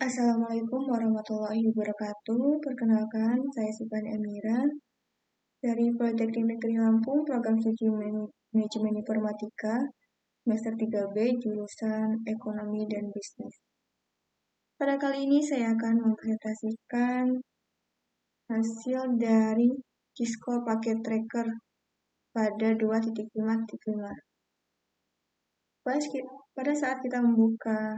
Assalamualaikum warahmatullahi wabarakatuh. Perkenalkan, saya Sifan Emira dari Politeknik Negeri Lampung, Program Studi Manajemen Informatika, semester 3B, jurusan Ekonomi dan Bisnis. Pada kali ini saya akan mempresentasikan hasil dari Cisco Packet Tracker pada 2.5.5. Pada saat kita membuka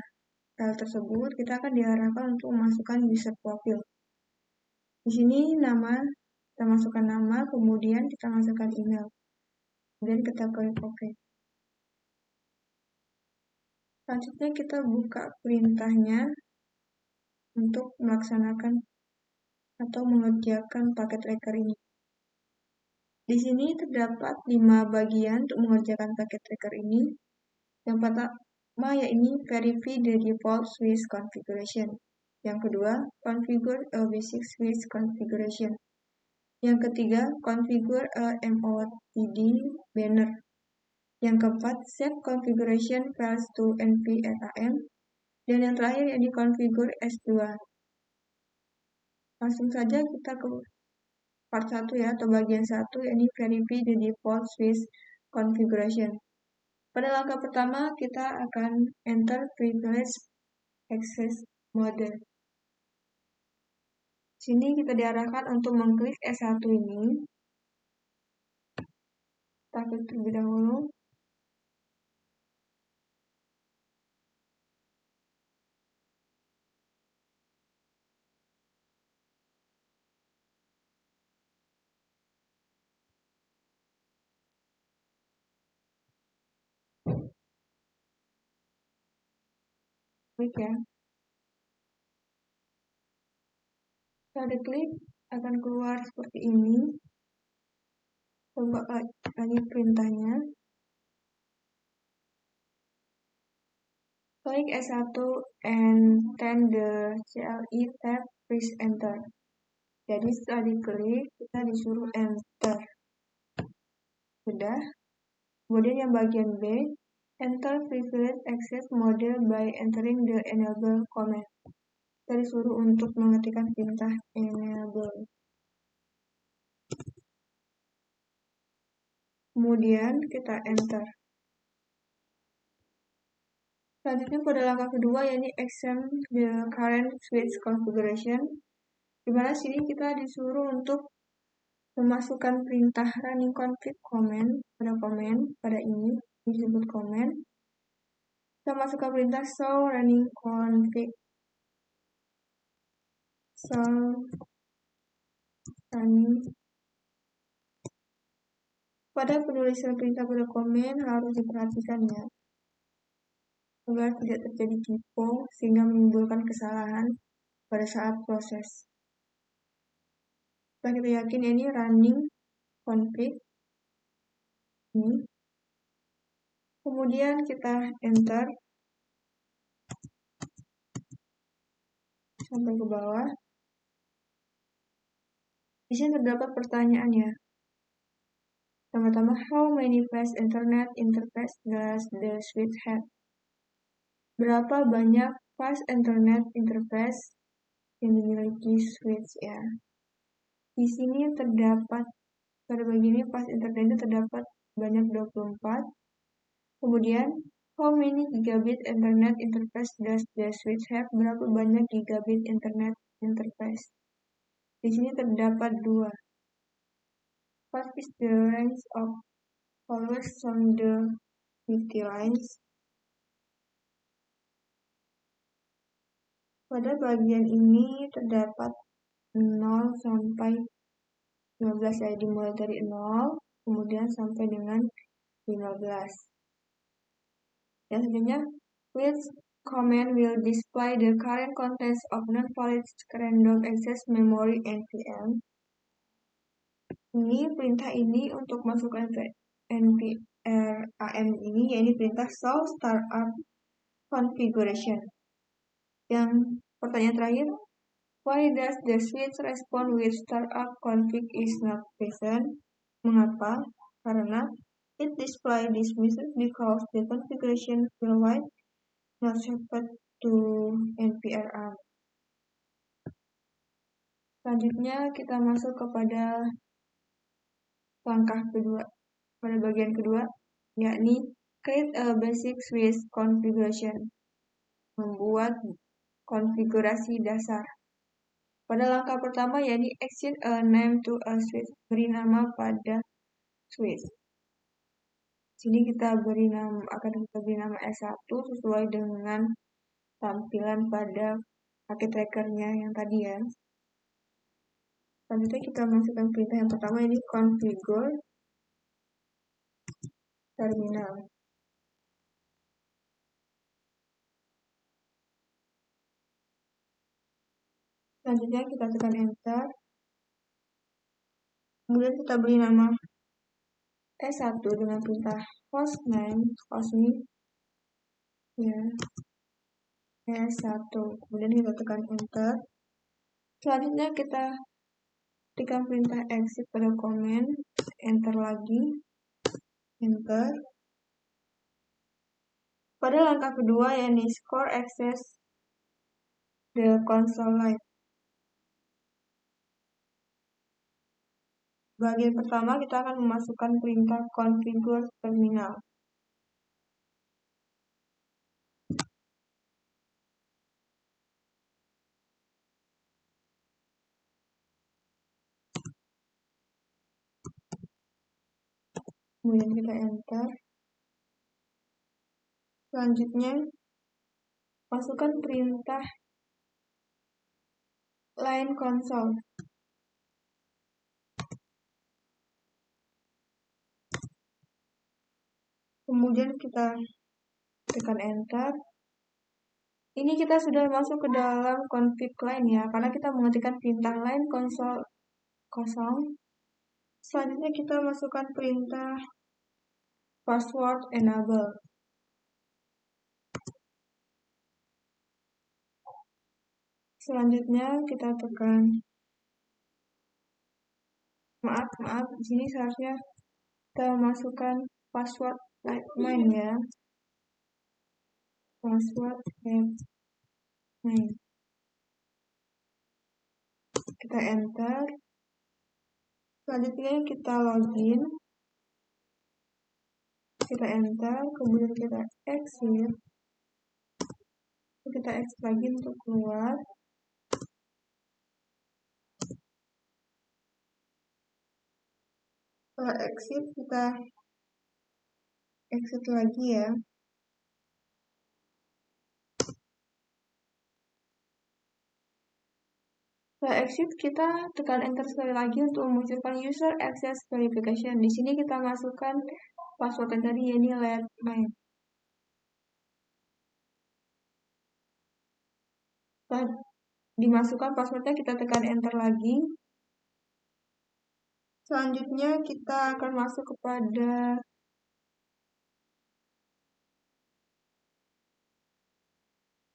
file tersebut, kita akan diarahkan untuk memasukkan user profile. Di sini kita masukkan nama, kemudian kita masukkan email. Kemudian kita klik OK. Selanjutnya kita buka perintahnya untuk melaksanakan atau mengerjakan paket tracker ini. Di sini terdapat 5 bagian untuk mengerjakan paket tracker ini. Yang pertama yaitu verify the default switch configuration. Yang kedua, configure a basic switch configuration. Yang ketiga, configure a MOTD banner. Yang keempat, save configuration files to nvram. Dan yang terakhir, yaitu configure S2. Langsung saja kita ke part 1 ya, atau bagian 1, yaitu verify the default switch configuration. Pada langkah pertama, kita akan enter privilege access model. Sini kita diarahkan untuk mengklik S1 ini. Kita klik terlebih dahulu. Klik ya. Setelah diklik, akan keluar seperti ini. Coba lagi perintahnya. Klik S1 and then the CLI tab, press enter. Jadi setelah diklik, kita disuruh enter. Sudah. Kemudian yang bagian B, enter privilege access model by entering the enable command. Kita disuruh untuk mengetikkan perintah enable. Kemudian kita enter. Selanjutnya pada langkah kedua yaitu exempt the current switch configuration, di mana sini kita disuruh untuk memasukkan perintah running config command pada ini disebut command. Kita masukkan perintah show running config Pada penulisan perintah pada komen harus diperhatikan ya, agar tidak terjadi typo sehingga menimbulkan kesalahan pada saat proses. Setelah kita yakin ini running config ini, kemudian kita enter sampai ke bawah. Di sini terdapat pertanyaannya. Pertama-tama, how many fast internet interface does the switch have? Berapa banyak fast internet interface yang dimiliki switch ya? Di sini terdapat pada bagian ini fast internet terdapat banyak 24. Kemudian how many gigabit internet interface does the switch have? Berapa banyak gigabit internet interface? Di sini terdapat 2. What is the range of followers on the 50 lines? Pada bagian ini terdapat 0 sampai 15 ya, dimulai dari 0 kemudian sampai dengan 15. Dan selanjutnya, which command will display the current contents of non-valid random access memory nvm? Ini perintah ini untuk masukkan ke nvram ini yaitu perintah show startup configuration. Yang pertanyaan terakhir, why does the switch respond with startup config is not present? Mengapa? Karena it display this message because the configuration file not saved to nvram. Selanjutnya kita masuk kepada langkah kedua, pada bagian kedua, yakni create a basic switch configuration, membuat konfigurasi dasar. Pada langkah pertama, yakni exchange a name to a switch, beri nama pada switch. Sini kita akan beri nama S1 sesuai dengan tampilan pada paket trackernya yang tadi ya. Selanjutnya kita masukkan perintah yang pertama, ini configure terminal. Selanjutnya kita tekan enter. Kemudian kita beri nama S1 dengan perintah hostname ya, S1. Kemudian kita tekan enter. Selanjutnya kita tekan perintah exit pada komen, enter lagi, enter. Pada langkah kedua, yakni score access the console light. Bagian pertama kita akan memasukkan perintah configure terminal. Kemudian kita enter. Selanjutnya masukkan perintah line console. Kemudian kita tekan enter. Ini kita sudah masuk ke dalam config line ya, karena kita mengetikkan perintah line console kosong. Selanjutnya kita masukkan perintah password enable. Selanjutnya kita tekan maaf, di sini seharusnya kita masukkan password main ya. Password main. Kita enter. Selanjutnya kita login. Kita enter, kemudian kita exit. Kita exit lagi untuk keluar. Setelah exit, kita exit lagi ya. Setelah exit, kita tekan enter sekali lagi untuk memunculkan user access verification. Di sini kita masukkan password yang tadi, yakni let main. Setelah dimasukkan passwordnya, kita tekan enter lagi. Selanjutnya kita akan masuk kepada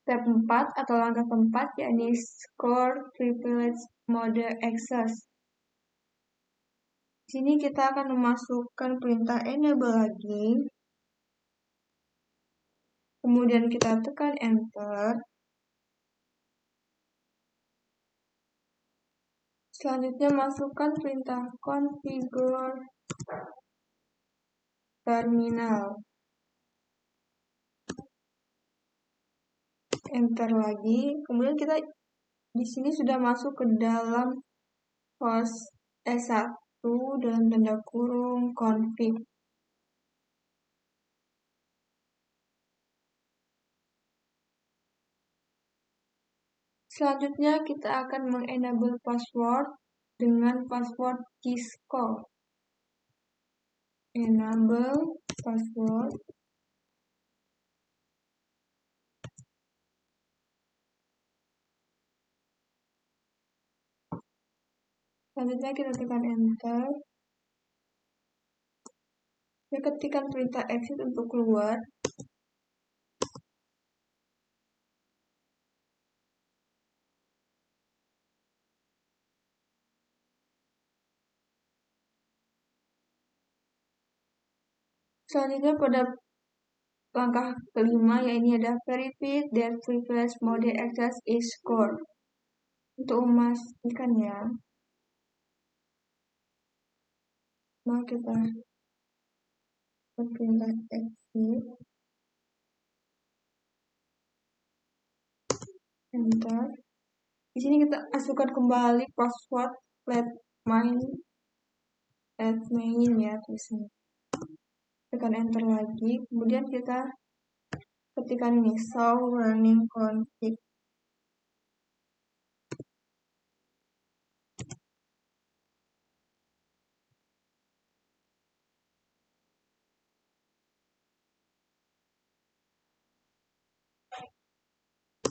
step 4 atau langkah keempat, yakni score privilege mode access. Di sini kita akan memasukkan perintah enable lagi. Kemudian kita tekan enter. Selanjutnya masukkan perintah configure terminal. Enter lagi. Kemudian kita di sini sudah masuk ke dalam host S1 dalam tanda kurung config. Selanjutnya kita akan mengenable password dengan password keyscore. Enable password. Selanjutnya kita tekan enter. Kita ketikkan perintah exit untuk keluar. Selanjutnya pada langkah kelima, yaitu ada verify that privilege mode access is score. Untuk memastikan ya, mau kita perintah exit, enter. Di sini kita masukkan kembali password let main ya tulisannya. Tekan enter lagi, kemudian kita ketikkan ini show running config.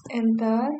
Enter.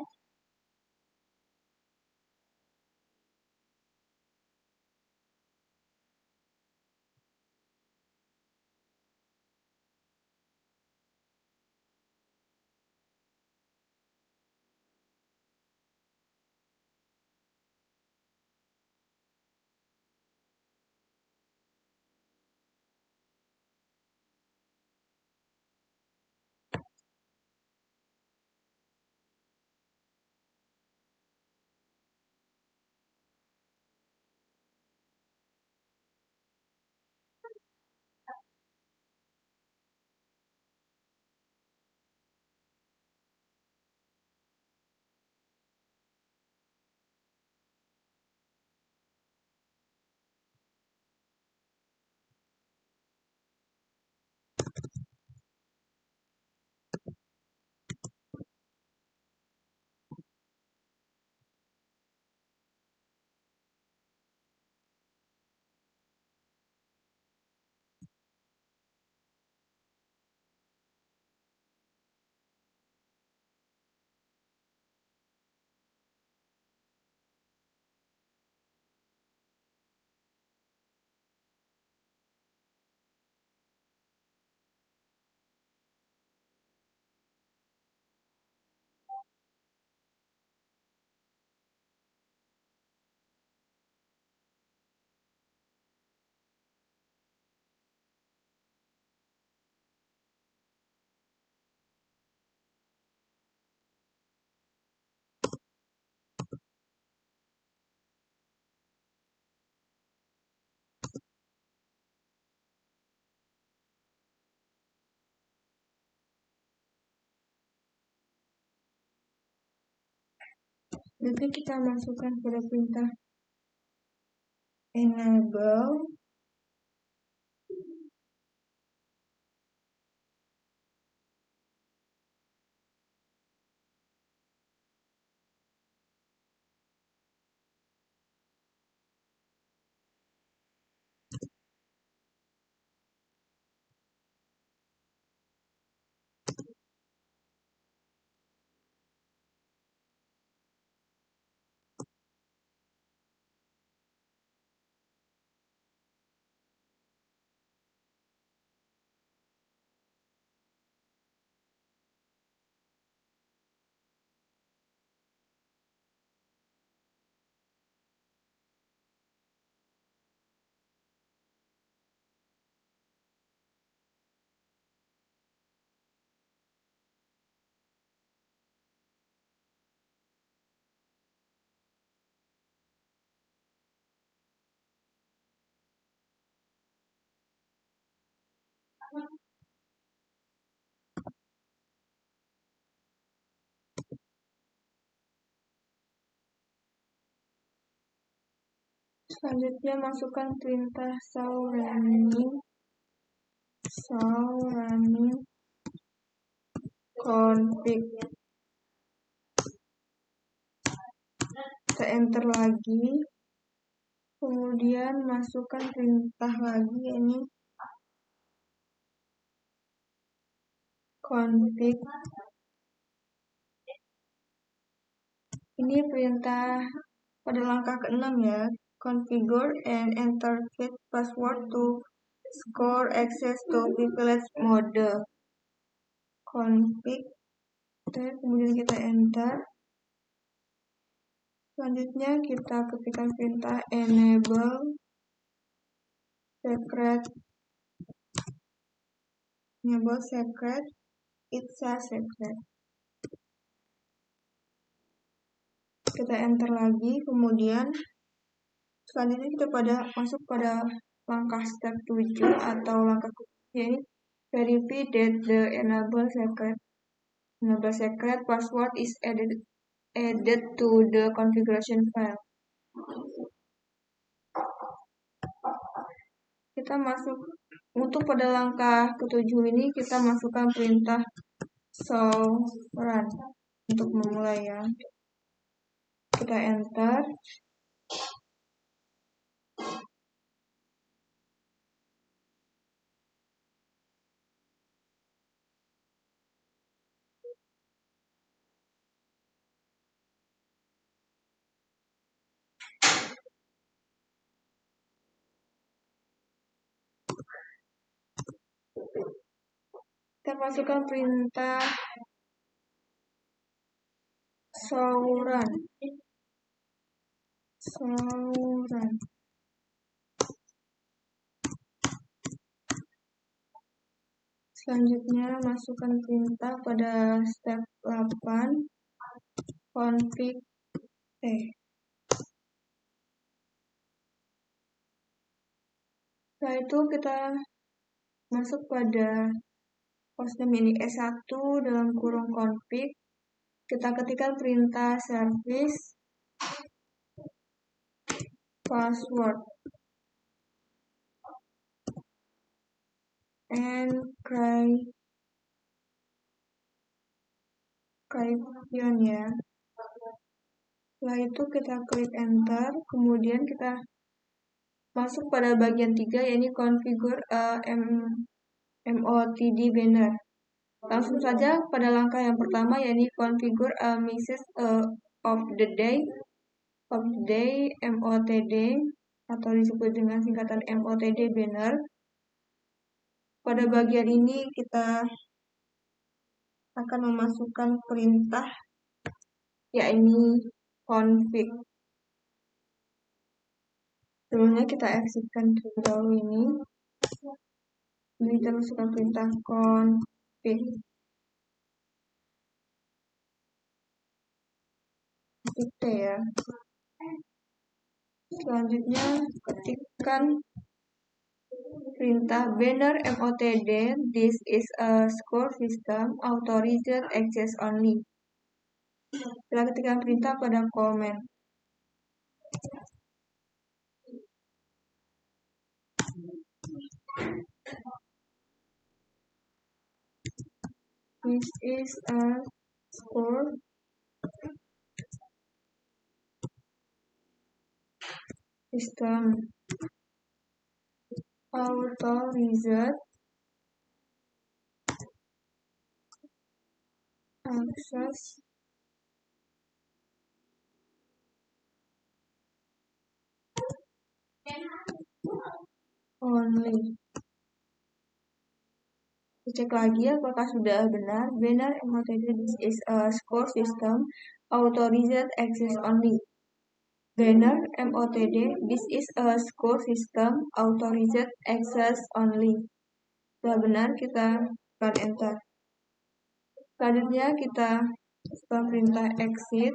Nanti kita masukkan pada perintah enable selanjutnya masukkan perintah show running config. Kita enter lagi, kemudian masukkan perintah lagi ini config. Ini perintah pada langkah ke-6 ya, configure and enter fit password to score access to privilege mode. Config, kemudian kita enter. Selanjutnya kita ketikkan perintah enable secret, it's a secret. kita enter lagi, kemudian selanjutnya kita masuk pada langkah step 7 atau langkah ini verify that the enable secret password is added to the configuration file. Kita masuk untuk pada langkah ketujuh ini kita masukkan perintah show run untuk memulai ya. Kita enter. Kita masukkan perintah show run. Selanjutnya masukkan perintah pada step 8 config Setelah itu kita masuk pada hostname ini S1 dalam kurung config. Kita ketikkan perintah service password and cryption ya. Setelah itu kita klik enter, kemudian kita masuk pada bagian 3 yaitu configure MOTD banner. Langsung saja pada langkah yang pertama yaitu configure a message of the day MOTD atau disebut dengan singkatan MOTD banner. Pada bagian ini kita akan memasukkan perintah yaitu config. Sebelumnya kita exitkan terlebih dahulu ini. Jadi kita masukkan perintah config. T ya. Selanjutnya ketikkan perintah banner MOTD. This is a score system authorized access only. Setelah ketikkan perintah pada comment. This is a score system authorized access only. Cek lagi apakah sudah benar. Banner MOTD this is a score system authorized access only. Banner MOTD this is a score system authorized access only. Sudah benar, kita tekan enter. Selanjutnya kita tekan perintah exit.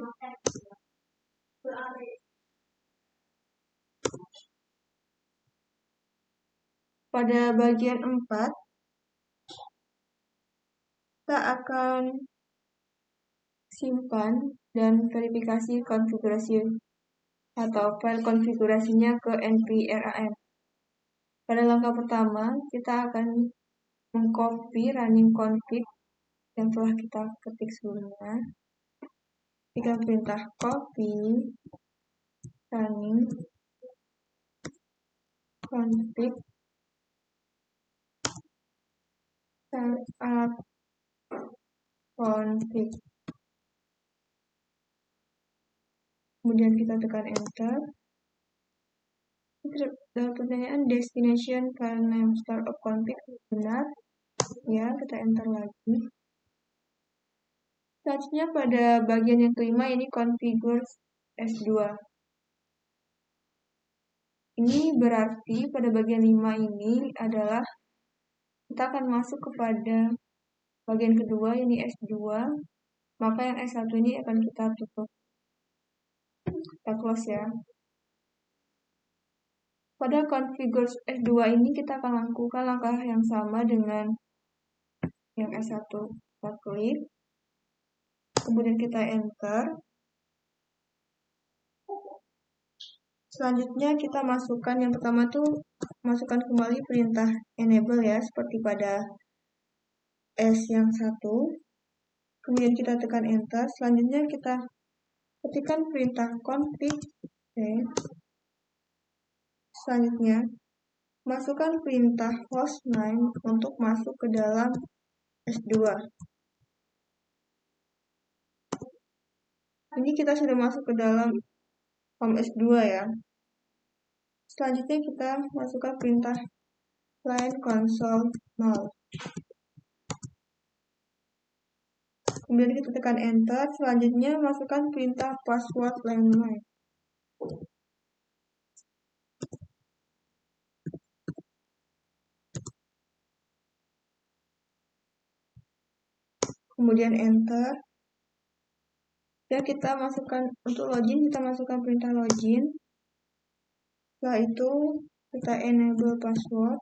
Pada bagian 4 kita akan simpan dan verifikasi konfigurasi atau file konfigurasinya ke npram. Pada langkah pertama, kita akan mengcopy running config yang telah kita ketik sebelumnya. Ketikkan perintah copy running config startup config. Kemudian kita tekan enter. Dalam pertanyaan destination file name startup config benar ya, kita enter lagi. Selanjutnya pada bagian yang kelima ini configure S2. Ini berarti pada bagian 5 ini adalah kita akan masuk kepada bagian kedua ini S2, maka yang S1 ini akan kita tutup. Kita close ya. Pada configure S2 ini kita akan lakukan langkah yang sama dengan yang S1. Kita klik, kemudian kita enter. Selanjutnya kita masukkan, yang pertama tuh masukkan kembali perintah enable ya, seperti pada S yang 1. Kemudian kita tekan enter. Selanjutnya kita ketikkan perintah config. Selanjutnya masukkan perintah hostname untuk masuk ke dalam S2. Ini kita sudah masuk ke dalam home S2 ya. Selanjutnya kita masukkan perintah line console null. Kemudian kita tekan enter. Selanjutnya masukkan perintah password landline. Kemudian enter. Dan kita masukkan untuk login, kita masukkan perintah login. Setelah itu kita enable password.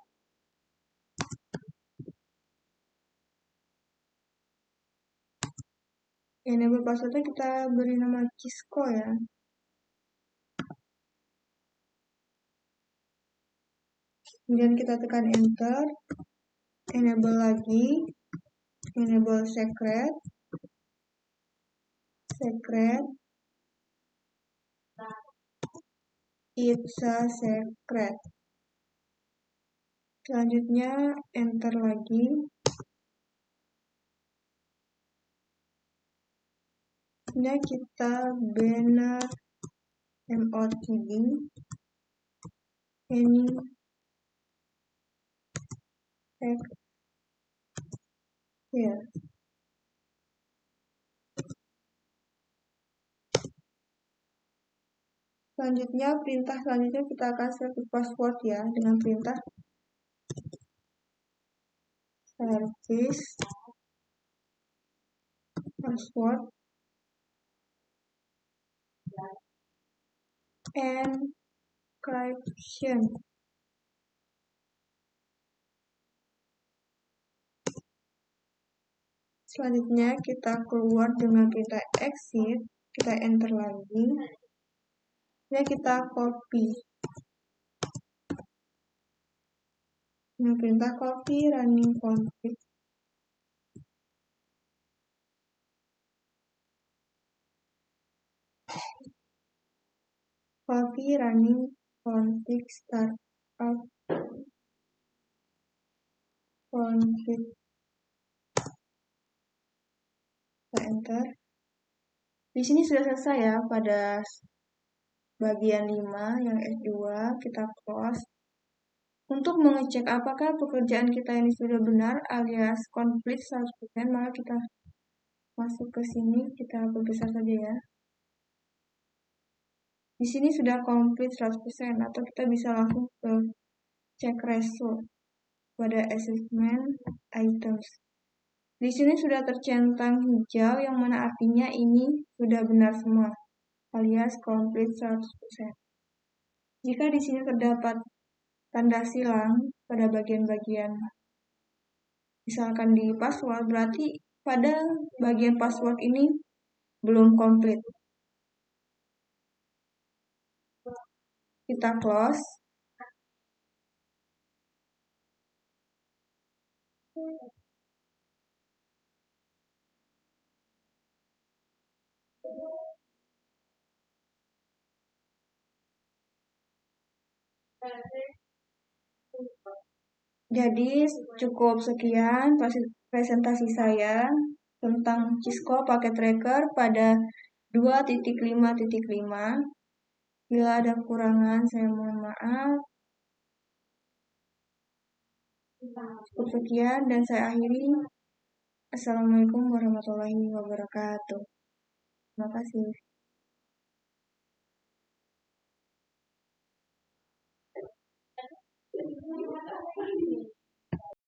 Enable passwordnya kita beri nama Cisco ya. Kemudian kita tekan enter. Enable lagi. Enable secret. It's a secret. Selanjutnya enter lagi. Ini kita banner MOTD any text here. Selanjutnya perintah selanjutnya kita akan set password ya, dengan perintah service password encryption. Selanjutnya kita keluar dengan perintah exit, kita enter lagi. Ini kita copy. Nah, perintah copy running config. Copy running config startup config. Kita enter. Di sini sudah selesai ya pada bagian 5 yang S2, kita close. Untuk mengecek apakah pekerjaan kita ini sudah benar alias komplit 100%, maka kita masuk ke sini, kita perbesar saja ya. Di sini sudah komplit 100%, atau kita bisa langsung ke cek result pada assessment items. Di sini sudah tercentang hijau, yang mana artinya ini sudah benar semua, alias komplit 100%. Jika di sini terdapat tanda silang pada bagian-bagian, misalkan di password, berarti pada bagian password ini belum komplit. Kita close. Jadi cukup sekian presentasi saya tentang Cisco Packet Tracker pada 2.5.5. Bila ada kekurangan, saya mohon maaf. Cukup sekian dan saya akhiri. Assalamualaikum warahmatullahi wabarakatuh. Terima kasih.